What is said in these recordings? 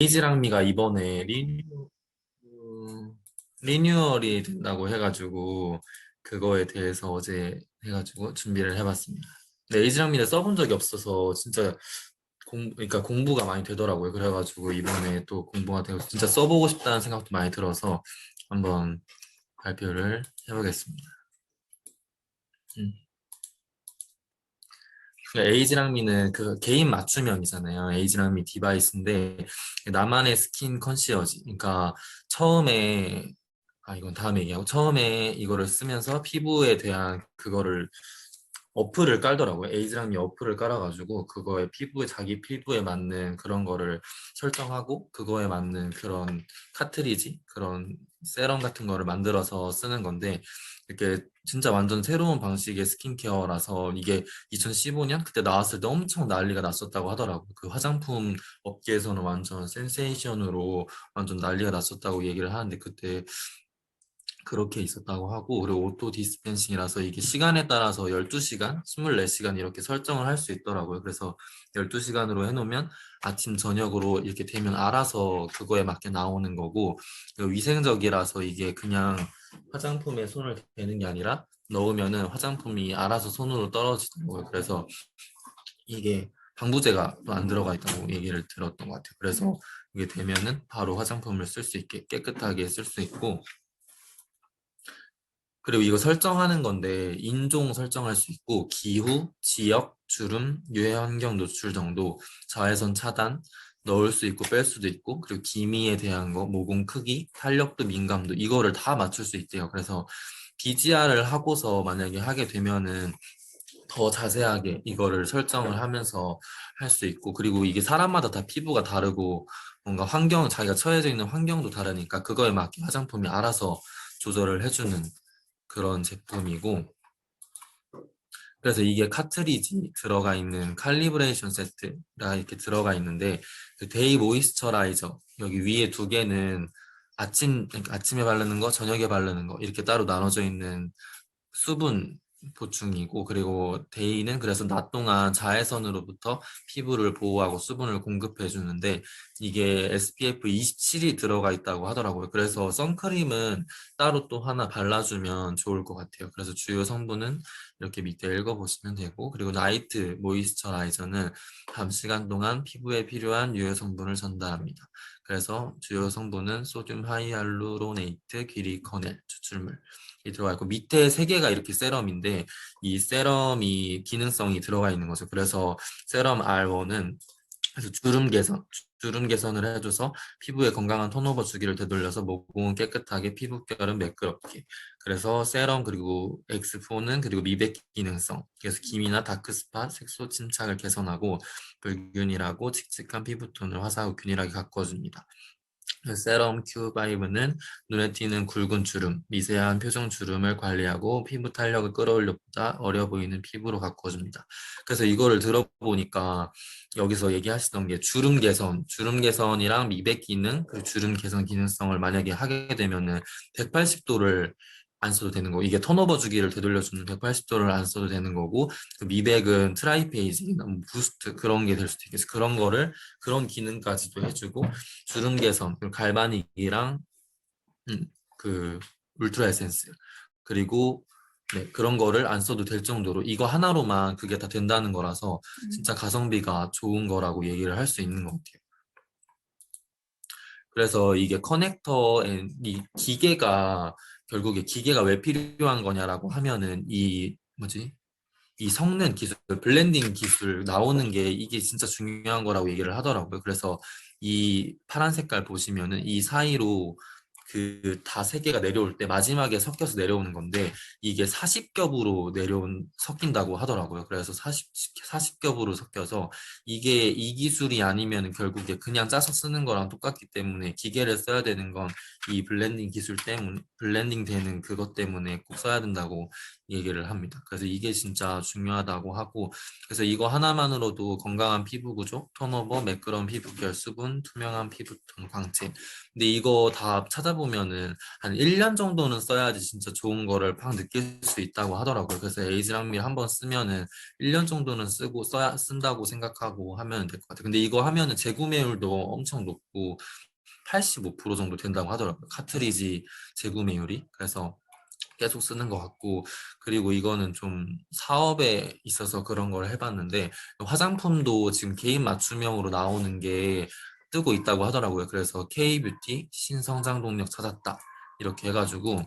에이지랑미가 이번에 리뉴얼이 된다고 해가지고 그거에 대해서 어제 해가지고 준비를 해봤습니다. 근데 에이지랑미를 써본 적이 없어서 진짜 그러니까 공부가 많이 되더라고요. 그래가지고 이번에 또 공부가 되고 진짜 써보고 싶다는 생각도 많이 들어서 한번 발표를 해보겠습니다. 음. 에이지랑미는 그 개인 맞춤형이잖아요. 에이지랑미 디바이스인데 나만의 스킨 컨시어지. 그러니까 처음에 이건 다음에 얘기하고 처음에 이거를 쓰면서 피부에 대한 그거를 어플을 깔더라고요. 에이즈랑미 어플을 깔아가지고 그거에 피부에 자기 피부에 맞는 그런 거를 설정하고 그거에 맞는 그런 카트리지 그런 세럼 같은 거를 만들어서 쓰는 건데 이렇게 진짜 완전 새로운 방식의 스킨케어라서 이게 2015년 그때 나왔을 때 엄청 난리가 났었다고 하더라고요. 그 화장품 업계에서는 완전 센세이션으로 완전 난리가 났었다고 얘기를 하는데 그때 그렇게 있었다고 하고 그리고 오토 디스펜싱이라서 이게 시간에 따라서 12시간, 24시간 이렇게 설정을 할 수 있더라고요. 그래서 12시간으로 해놓으면 아침, 저녁으로 이렇게 되면 알아서 그거에 맞게 나오는 거고 위생적이라서 이게 그냥 화장품에 손을 대는 게 아니라 넣으면은 화장품이 알아서 손으로 떨어지더라고요. 그래서 이게 방부제가 또 안 들어가 있다고 얘기를 들었던 것 같아요. 그래서 이게 되면은 바로 화장품을 쓸 수 있게 깨끗하게 쓸 수 있고 그리고 이거 설정하는 건데 인종 설정할 수 있고 기후, 지역, 주름, 유해 환경 노출 정도, 자외선 차단 넣을 수 있고 뺄 수도 있고 그리고 기미에 대한 거, 모공 크기, 탄력도 민감도 이거를 다 맞출 수 있대요. 그래서 BGR을 하고서 만약에 하게 되면은 더 자세하게 이거를 설정을 하면서 할 수 있고 그리고 이게 사람마다 다 피부가 다르고 뭔가 자기가 처해져 있는 환경도 다르니까 그거에 맞게 화장품이 알아서 조절을 해주는 그런 제품이고 그래서 이게 카트리지 들어가 있는 칼리브레이션 세트가 이렇게 들어가 있는데 그 데이 모이스처라이저 여기 위에 두 개는 그러니까 아침에 바르는 거 저녁에 바르는 거 이렇게 따로 나눠져 있는 수분 보충이고 그리고 데이는 그래서 낮 동안 자외선으로부터 피부를 보호하고 수분을 공급해 주는데 이게 SPF 27이 들어가 있다고 하더라고요. 그래서 선크림은 따로 또 하나 발라주면 좋을 것 같아요. 그래서 주요 성분은 이렇게 밑에 읽어보시면 되고 그리고 나이트 모이스처라이저는 밤 시간 동안 피부에 필요한 유해 성분을 전달합니다. 그래서 주요 성분은 소듐 하이알루로네이트, 귀리커넬, 추출물 이 들어가 있고 밑에 세 개가 이렇게 세럼인데 이 세럼이 기능성이 들어가 있는 거죠. 그래서 세럼 R1은 그래서 주름 개선을 해줘서 피부에 건강한 톤오버 주기를 되돌려서 모공은 깨끗하게 피부결은 매끄럽게. 그래서 세럼 그리고 X4는 그리고 미백 기능성. 그래서 기미나 다크스팟, 색소 침착을 개선하고 불균일하고 칙칙한 피부톤을 화사하고 균일하게 가꿔줍니다. 세럼 Q5는 눈에 띄는 굵은 주름, 미세한 표정 주름을 관리하고 피부 탄력을 끌어올려보다 어려 보이는 피부로 가꿔줍니다. 그래서 이거를 들어보니까 여기서 얘기하시던 게 주름 개선이랑 미백 기능, 그 주름 개선 기능성을 만약에 하게 되면은 180도를 안 써도 되는 거. 이게 턴오버 주기를 되돌려주는 180도를 안 써도 되는 거고, 그 미백은 트라이페이지, 부스트 그런 게 될 수도 있겠어. 그런 거를 그런 기능까지도 해주고 주름 개선, 그리고 갈바닉이랑 음, 그 울트라 에센스 그리고 네, 그런 거를 안 써도 될 정도로 이거 하나로만 그게 다 된다는 거라서 진짜 가성비가 좋은 거라고 얘기를 할 수 있는 것 같아요. 그래서 이게 이 기계가 결국에 기계가 왜 필요한 거냐라고 하면은 이 뭐지? 이 섞는 기술, 블렌딩 기술 나오는 게 이게 진짜 중요한 거라고 얘기를 하더라고요. 그래서 이 파란 색깔 보시면은 이 사이로 그 다 세 개가 내려올 때 마지막에 섞여서 내려오는 건데 이게 40겹으로 섞인다고 하더라고요. 그래서 40겹으로 섞여서 이게 이 기술이 아니면 결국에 그냥 짜서 쓰는 거랑 똑같기 때문에 기계를 써야 되는 건 이 블렌딩 되는 그것 때문에 꼭 써야 된다고 얘기를 합니다. 그래서 이게 진짜 중요하다고 하고, 그래서 이거 하나만으로도 건강한 피부 구조, 톤오버, 매끄러운 피부결, 수분, 투명한 피부톤, 광채. 근데 이거 다 찾아보니까 보면은 한 1년 정도는 써야지 진짜 좋은 거를 팍 느낄 수 있다고 하더라고요. 그래서 에이즈랑밀 한번 쓰면은 1년 정도는 쓴다고 생각하고 하면 될 것 같아요. 근데 이거 하면은 재구매율도 엄청 높고 85% 정도 된다고 하더라고요. 카트리지 재구매율이. 그래서 계속 쓰는 것 같고, 그리고 이거는 좀 사업에 있어서 그런 걸 해봤는데, 화장품도 지금 개인 맞춤형으로 나오는 게 뜨고 있다고 하더라고요. 그래서 K뷰티 신성장 동력 찾았다. 이렇게 해가지고,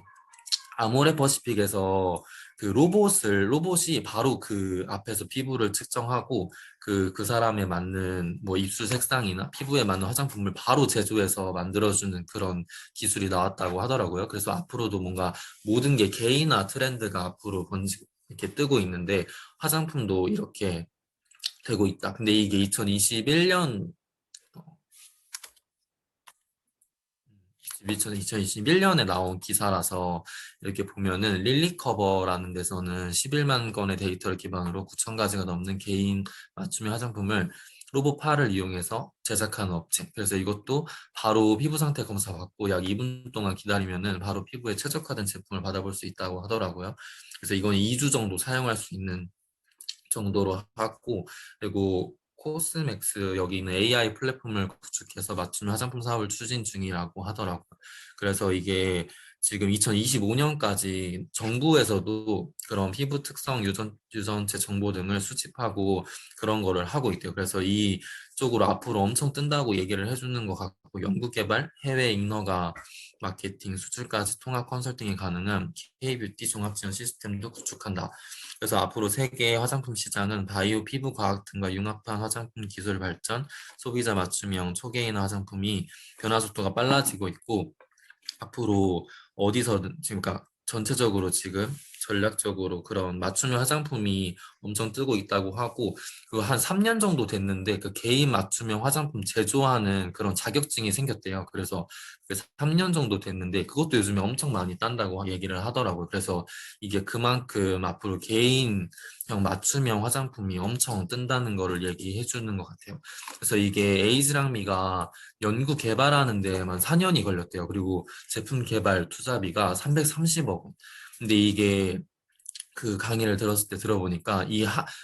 아모레퍼시픽에서 그 로봇이 바로 그 앞에서 피부를 측정하고 그 사람에 맞는 뭐 입술 색상이나 피부에 맞는 화장품을 바로 제조해서 만들어주는 그런 기술이 나왔다고 하더라고요. 그래서 앞으로도 뭔가 모든 게 개인화 트렌드가 앞으로 이렇게 뜨고 있는데 화장품도 이렇게 되고 있다. 근데 이게 2021년 2021년에 나온 기사라서 이렇게 보면은 릴리커버라는 데서는 11만 건의 데이터를 기반으로 9천 가지가 넘는 개인 맞춤형 화장품을 로봇파를 이용해서 제작하는 업체. 그래서 이것도 바로 피부 상태 검사 받고 약 2분 동안 기다리면은 바로 피부에 최적화된 제품을 받아볼 수 있다고 하더라고요. 그래서 이건 2주 정도 사용할 수 있는 정도로 하고, 그리고 코스맥스 여기 있는 AI 플랫폼을 구축해서 맞춤 화장품 사업을 추진 중이라고 하더라고요. 그래서 이게 지금 2025년까지 정부에서도 그런 피부 특성 유전체 정보 등을 수집하고 그런 거를 하고 있대요. 그래서 이쪽으로 앞으로 엄청 뜬다고 얘기를 해주는 것 같고, 연구 개발, 해외 인허가, 마케팅, 수출까지 통합 컨설팅이 가능한 K-뷰티 종합 지원 시스템도 구축한다. 그래서 앞으로 세계 화장품 시장은 바이오 피부 과학 등과 융합한 화장품 기술 발전, 소비자 맞춤형 초개인 화장품이 변화 속도가 빨라지고 있고, 앞으로 어디서든 지금 그러니까 전체적으로 지금 전략적으로 그런 맞춤형 화장품이 엄청 뜨고 있다고 하고, 그 한 3년 정도 됐는데 그 개인 맞춤형 화장품 제조하는 그런 자격증이 생겼대요. 그래서 그 3년 정도 됐는데 그것도 요즘에 엄청 많이 딴다고 얘기를 하더라고요. 그래서 이게 그만큼 앞으로 개인형 맞춤형 화장품이 엄청 뜬다는 거를 얘기해 주는 것 같아요. 그래서 이게 에이즈랑미가 연구 개발하는 데만 4년이 걸렸대요. 그리고 제품 개발 투자비가 330억 원. 근데 이게 그 강의를 들었을 때 들어보니까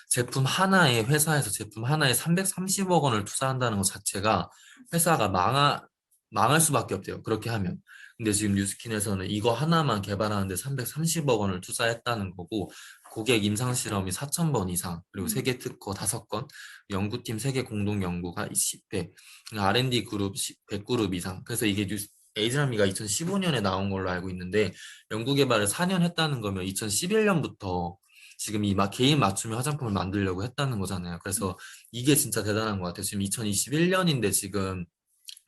제품 하나에 회사에서 제품 하나에 330억 원을 투자한다는 것 자체가 회사가 망할 수밖에 없대요. 그렇게 하면. 근데 지금 뉴스킨에서는 이거 하나만 개발하는데 330억 원을 투자했다는 거고, 고객 임상 실험이 4,000번 이상, 그리고 세계 특허 5건, 연구팀 세계 공동 연구가 10회, R&D 그룹 100그룹 이상. 그래서 이게 에이즈라미가 2015년에 나온 걸로 알고 있는데, 연구 개발을 4년 했다는 거면 2011년부터 지금 개인 맞춤형 화장품을 만들려고 했다는 거잖아요. 그래서 이게 진짜 대단한 것 같아요. 지금 2021년인데 지금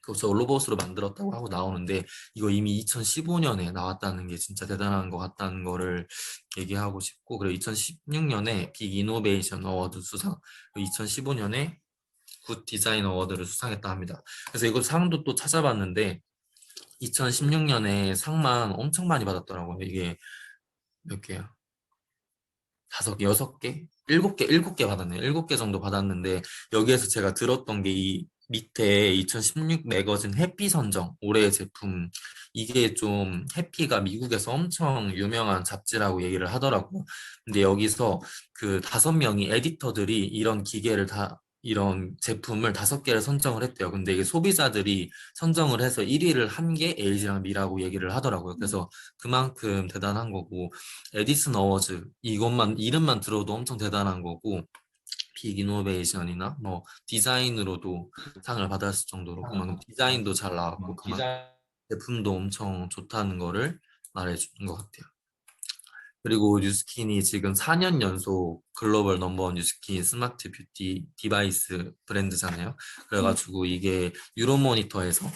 그저 로봇으로 만들었다고 하고 나오는데 이거 이미 2015년에 나왔다는 게 진짜 대단한 것 같다는 거를 얘기하고 싶고, 그리고 2016년에 빅 이노베이션 어워드 수상, 그리고 2015년에 굿 디자인 어워드를 수상했다 합니다. 그래서 이거 상도 또 찾아봤는데 2016년에 상만 엄청 많이 받았더라고요. 이게 몇 개야? 5개, 6개? 7개, 7개 받았네요. 7개 정도 받았는데, 여기에서 제가 들었던 게 이 밑에 2016 매거진 해피 선정, 올해의 제품, 이게 좀 해피가 미국에서 엄청 유명한 잡지라고 얘기를 하더라고요. 근데 여기서 그 5명이 에디터들이 이런 제품을 5개를 선정을 했대요. 근데 이게 소비자들이 선정을 해서 1위를 한 게 LG랑 미라고 얘기를 하더라고요. 그래서 그만큼 대단한 거고, 에디슨 어워즈 이것만 이름만 들어도 엄청 대단한 거고, 빅 이노베이션이나 뭐 디자인으로도 상을 받았을 정도로 그만큼 디자인도 잘 나왔고 그만큼 제품도 엄청 좋다는 거를 말해주는 것 같아요. 그리고 뉴스킨이 지금 4년 연속 글로벌 넘버원 뉴스킨 스마트 뷰티 디바이스 브랜드잖아요. 그래가지고 이게 유로모니터에서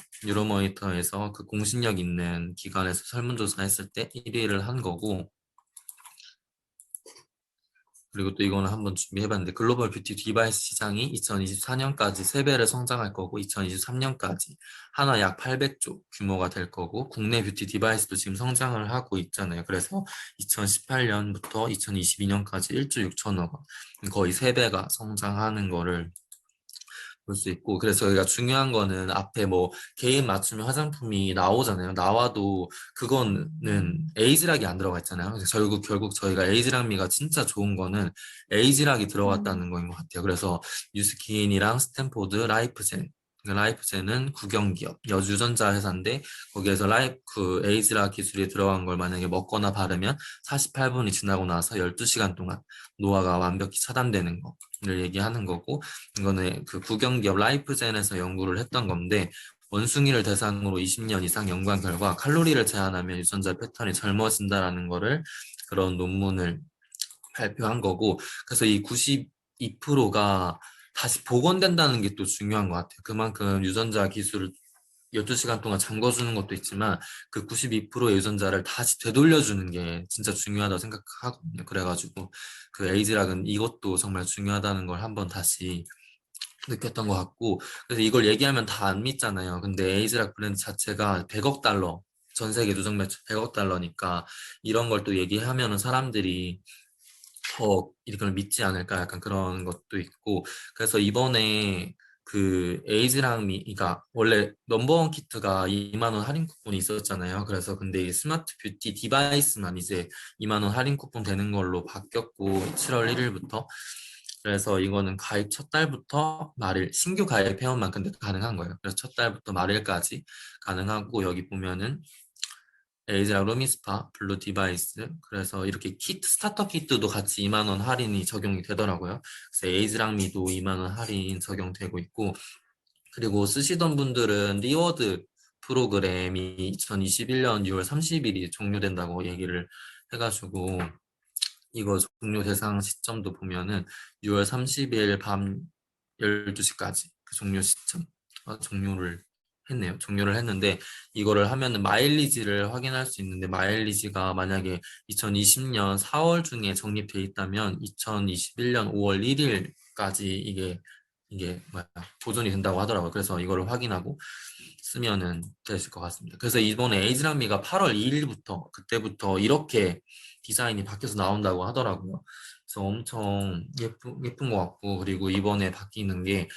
그 공신력 있는 기관에서 설문조사 했을 때 1위를 한 거고, 그리고 또 이거는 한번 준비해봤는데 글로벌 뷰티 디바이스 시장이 2024년까지 3배를 성장할 거고 2023년까지 하나 약 800조 규모가 될 거고, 국내 뷰티 디바이스도 지금 성장을 하고 있잖아요. 그래서 2018년부터 2022년까지 1조 6천억 원, 거의 3배가 성장하는 거를 볼 수 있고, 그래서 저희가 중요한 거는 앞에 뭐 개인 맞춤형 화장품이 나오잖아요. 나와도 그거는 에이즈락이 안 들어가 있잖아요. 그래서 결국 저희가 에이즈락미가 진짜 좋은 거는 에이즈락이 들어갔다는 거인 것 같아요. 그래서 뉴스킨이랑 스탠포드, 라이프젠, 라이프젠은 국영기업, 여주전자 회사인데 거기에서 그 에이즈락 기술이 들어간 걸 만약에 먹거나 바르면 48분이 지나고 나서 12시간 동안 노화가 완벽히 차단되는 거를 얘기하는 거고, 이거는 그 국영기업 라이프젠에서 연구를 했던 건데, 원숭이를 대상으로 20년 이상 연구한 결과 칼로리를 제한하면 유전자 패턴이 젊어진다라는 거를 그런 논문을 발표한 거고, 그래서 이 92%가 다시 복원된다는 게 또 중요한 것 같아요. 그만큼 유전자 기술을 12시간 동안 잠궈주는 것도 있지만 그 92%의 유전자를 다시 되돌려주는 게 진짜 중요하다고 생각하거든요. 그래가지고 그 에이즈락은 이것도 정말 중요하다는 걸 한번 다시 느꼈던 것 같고, 그래서 이걸 얘기하면 다 안 믿잖아요. 근데 에이즈락 브랜드 자체가 100억 달러, 전 세계 누적 매출 100억 달러니까 이런 걸 또 얘기하면은 사람들이 더 이걸 믿지 않을까, 약간 그런 것도 있고. 그래서 이번에 그 에이즈랑 미가 원래 넘버원 키트가 2만 원 할인 쿠폰이 있었잖아요. 그래서 근데 이 스마트 뷰티 디바이스만 이제 2만 원 할인 쿠폰 되는 걸로 바뀌었고, 7월 1일부터. 그래서 이거는 가입 첫 달부터 말일, 신규 가입 회원만 근데 가능한 거예요. 그래서 첫 달부터 말일까지 가능하고, 여기 보면은 에이즈랑 루미스파, 블루 디바이스, 그래서 이렇게 키트, 스타터 키트도 같이 2만 원 할인이 적용이 되더라고요. 그래서 에이즈랑 미도 2만 원 할인 적용되고 있고, 그리고 쓰시던 분들은 리워드 프로그램이 2021년 6월 30일이 종료된다고 얘기를 해가지고, 이거 종료 대상 시점도 보면은 6월 30일 밤 12시까지 그 종료 시점, 종료를 했네요. 종료를 했는데, 이거를 하면은 마일리지를 확인할 수 있는데, 마일리지가 만약에 2020년 4월 중에 적립돼 있다면 2021년 5월 1일까지 이게 뭐야, 보존이 된다고 하더라고요. 그래서 이거를 확인하고 쓰면은 되실 것 같습니다. 그래서 이번에 에이즈람미가 8월 2일부터 그때부터 이렇게 디자인이 바뀌어서 나온다고 하더라고요. 그래서 엄청 예쁜 것 같고, 그리고 이번에 바뀌는 게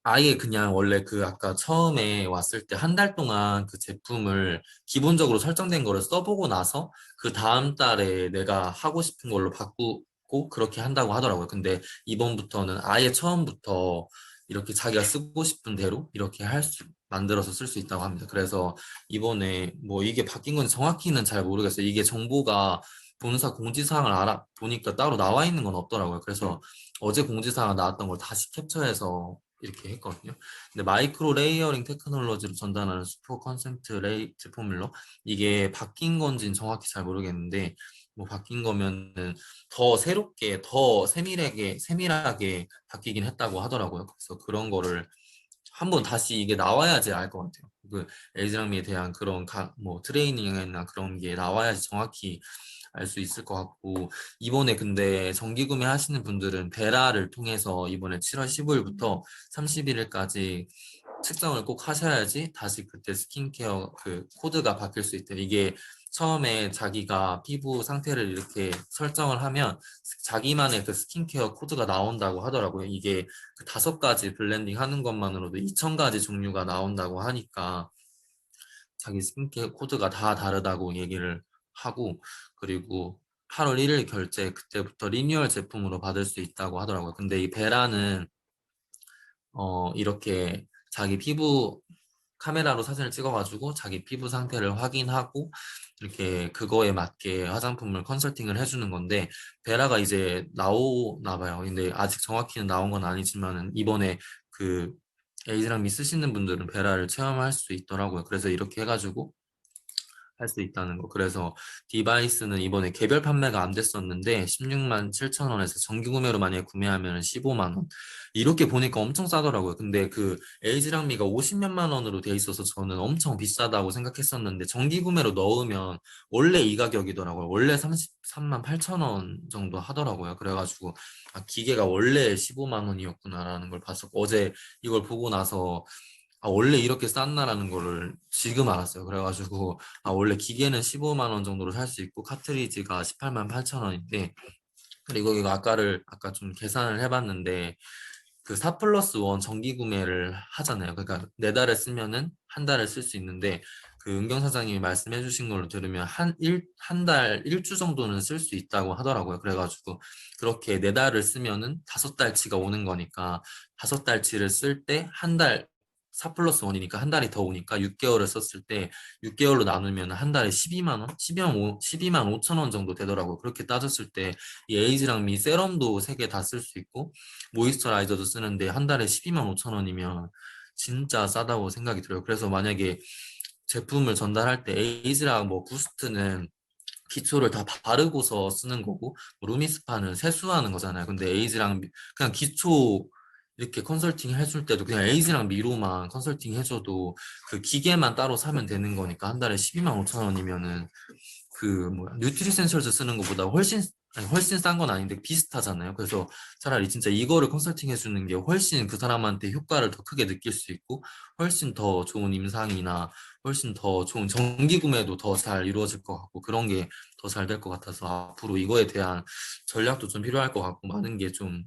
아예 그냥 원래 그 아까 처음에 왔을 때 한 달 동안 그 제품을 기본적으로 설정된 거를 써보고 나서 그 다음 달에 내가 하고 싶은 걸로 바꾸고 그렇게 한다고 하더라고요. 근데 이번부터는 아예 처음부터 이렇게 자기가 쓰고 싶은 대로 이렇게 만들어서 쓸 수 있다고 합니다. 그래서 이번에 뭐 이게 바뀐 건지 정확히는 잘 모르겠어요. 이게 정보가 본사 공지사항을 알아보니까 따로 나와 있는 건 없더라고요. 그래서 어제 공지사항 나왔던 걸 다시 캡처해서 이렇게 했거든요. 근데 마이크로 레이어링 테크놀로지로 전단하는 슈퍼 컨센트 레이트 포뮬러, 이게 바뀐 건지는 정확히 잘 모르겠는데 뭐 바뀐 거면은 더 새롭게 더 세밀하게 바뀌긴 했다고 하더라고요. 그래서 그런 거를 한번 다시 이게 나와야지 알 것 같아요. 그 에이즈랑미에 대한 그런 뭐 트레이닝이나 그런 게 나와야지 정확히 알 수 있을 것 같고, 이번에 근데 정기 구매 하시는 분들은 베라를 통해서 이번에 7월 15일부터 31일까지 측정을 꼭 하셔야지 다시 그때 스킨케어 그 코드가 바뀔 수 있대요. 이게 처음에 자기가 피부 상태를 이렇게 설정을 하면 자기만의 그 스킨케어 코드가 나온다고 하더라고요. 이게 그 5가지 블렌딩 하는 것만으로도 2,000가지 종류가 나온다고 하니까 자기 스킨케어 코드가 다 다르다고 얘기를 하고, 그리고 8월 1일 결제 그때부터 리뉴얼 제품으로 받을 수 있다고 하더라고요. 근데 이 베라는 이렇게 자기 피부 카메라로 사진을 찍어가지고 자기 피부 상태를 확인하고 이렇게 그거에 맞게 화장품을 컨설팅을 해주는 건데, 베라가 이제 나오나 봐요. 근데 아직 정확히는 나온 건 아니지만은 이번에 그 에이즈랑 미 쓰시는 분들은 베라를 체험할 수 있더라고요. 그래서 이렇게 해가지고 할 수 있다는 거. 그래서 디바이스는 이번에 개별 판매가 안 됐었는데 16만 7천 원에서 정기 구매로 만약에 구매하면 15만 원. 이렇게 보니까 엄청 싸더라고요. 근데 그 LG랑미가 50몇만 원으로 돼 있어서 저는 엄청 비싸다고 생각했었는데 정기 구매로 넣으면 원래 이 가격이더라고요. 원래 33만 8천 원 정도 하더라고요. 그래가지고 아, 기계가 원래 15만 원이었구나라는 걸 봤었고, 어제 이걸 보고 나서 아, 원래 이렇게 쌌나라는 거를 지금 알았어요. 그래가지고, 아, 원래 기계는 15만 원 정도로 살 수 있고, 카트리지가 18만 8천 원인데, 그리고 이거 아까 좀 계산을 해봤는데, 그 4+1 정기 구매를 하잖아요. 그러니까 4달을 쓰면은 한 달을 쓸 수 있는데 그 은경 사장님이 말씀해 주신 걸로 들으면 한 달 1주 정도는 쓸 수 있다고 하더라고요. 그래가지고 그렇게 4달을 쓰면은 5달치가 오는 거니까 5달치를 쓸 때 한 달 4+1이니까 한 달이 더 오니까 6개월을 썼을 때 6개월로 나누면 한 달에 12만 원? 12만 5천 원 정도 되더라고요. 그렇게 따졌을 때 이 에이지랑 미 세럼도 3개 다 쓸 수 있고 모이스처라이저도 쓰는데 한 달에 12만 5천 원이면 진짜 싸다고 생각이 들어요. 그래서 만약에 제품을 전달할 때 에이즈랑 뭐 부스트는 기초를 다 바르고서 쓰는 거고 뭐 루미스파는 세수하는 거잖아요. 근데 에이즈랑 그냥 기초 이렇게 컨설팅 해줄 때도 그냥 에이즈랑 미로만 컨설팅 해줘도 그 기계만 따로 사면 되는 거니까 한 달에 12만 5천 원이면은 그 뭐야 뉴트리센셜즈 쓰는 것보다 훨씬 아니, 훨씬 싼 건 아닌데 비슷하잖아요. 그래서 차라리 진짜 이거를 컨설팅 해주는 게 훨씬 그 사람한테 효과를 더 크게 느낄 수 있고 훨씬 더 좋은 임상이나 훨씬 더 좋은 정기 구매도 더 잘 이루어질 것 같고 그런 게 더 잘 될 것 같아서 앞으로 이거에 대한 전략도 좀 필요할 것 같고 많은 게 좀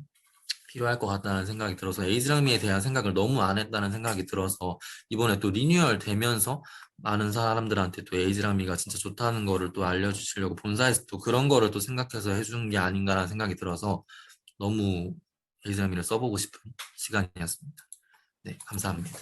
필요할 것 같다는 생각이 들어서 에이즈랑미에 대한 생각을 너무 안 했다는 생각이 들어서 이번에 또 리뉴얼 되면서 많은 사람들한테 또 에이즈랑미가 진짜 좋다는 거를 또 알려주시려고 본사에서 또 그런 거를 또 생각해서 해준 게 아닌가라는 생각이 들어서 너무 에이즈랑미를 써보고 싶은 시간이었습니다. 네, 감사합니다.